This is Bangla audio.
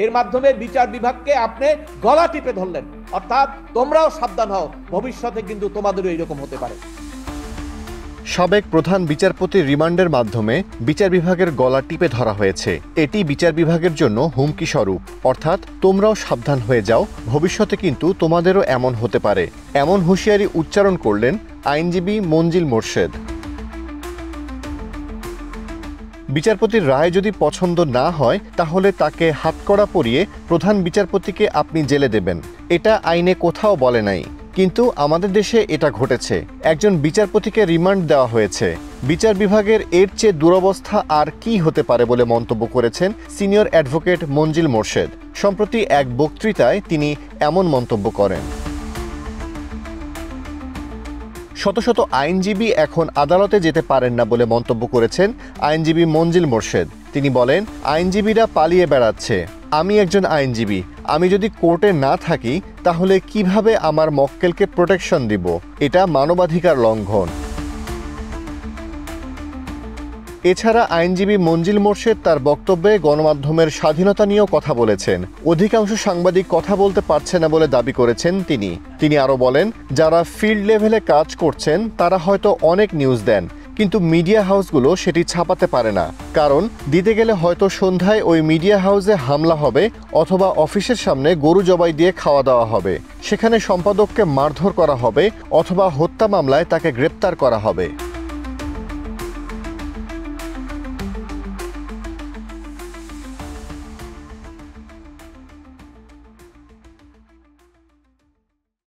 এর মাধ্যমে বিচার বিভাগকে আপনি গলা টিপে ধরলেন, অর্থাৎ তোমরাও সাবধান হও, ভবিষ্যতে কিন্তু তোমাদেরও এইরকম হতে পারে। সাবেক প্রধান বিচারপতির রিমান্ডের মাধ্যমে বিচার বিভাগের গলা টিপে ধরা হয়েছে। এটি বিচার বিভাগের জন্য হুমকি স্বরূপ, অর্থাৎ তোমরাও সাবধান হয়ে যাও, ভবিষ্যতে কিন্তু তোমাদেরও এমন হতে পারে, এমন হুঁশিয়ারি উচ্চারণ করলেন আইনজীবী মঞ্জিল মোরশেদ। বিচারপতির রায় যদি পছন্দ না হয় তাহলে তাকে হাতকড়া পরিয়ে প্রধান বিচারপতিকে আপনি জেলে দেবেন, এটা আইনে কোথাও বলে নাই, কিন্তু আমাদের দেশে এটা ঘটেছে। একজন বিচারপতিকে রিমান্ড দেওয়া হয়েছে। বিচার বিভাগের এর চেয়ে দুরবস্থা আর কি হতে পারে বলে মন্তব্য করেছেন সিনিয়র অ্যাডভোকেট মঞ্জিল মোরশেদ। সম্প্রতি এক বক্তৃতায় তিনি এমন মন্তব্য করেন। শত শত আইনজীবী এখন আদালতে যেতে পারেন না বলে মন্তব্য করেছেন আইনজীবী মঞ্জিল মোরশেদ। তিনি বলেন, আইনজীবীরা পালিয়ে বেড়াচ্ছে। আমি একজন আইনজীবী, আমি যদি কোর্টে না থাকি তাহলে কিভাবে আমার মক্কেলকে প্রোটেকশন দিব? এটা মানবাধিকার লঙ্ঘন। এছাড়া আইনজীবী মঞ্জিল মোরশেদ তার বক্তব্যে গণমাধ্যমের স্বাধীনতা নিয়েও কথা বলেছেন। অধিকাংশ সাংবাদিক কথা বলতে পারছে না বলে দাবি করেছেন তিনি আরও বলেন, যারা ফিল্ড লেভেলে কাজ করছেন তারা হয়তো অনেক নিউজ দেন, কিন্তু মিডিয়া হাউসগুলো সেটি ছাপাতে পারে না, কারণ দিতে গেলে হয়তো সন্ধ্যায় ওই মিডিয়া হাউসে হামলা হবে অথবা অফিসের সামনে গরু জবাই দিয়ে খাওয়া দাওয়া হবে, সেখানে সম্পাদককে মারধর করা হবে অথবা হত্যা মামলায় তাকে গ্রেপ্তার করা হবে।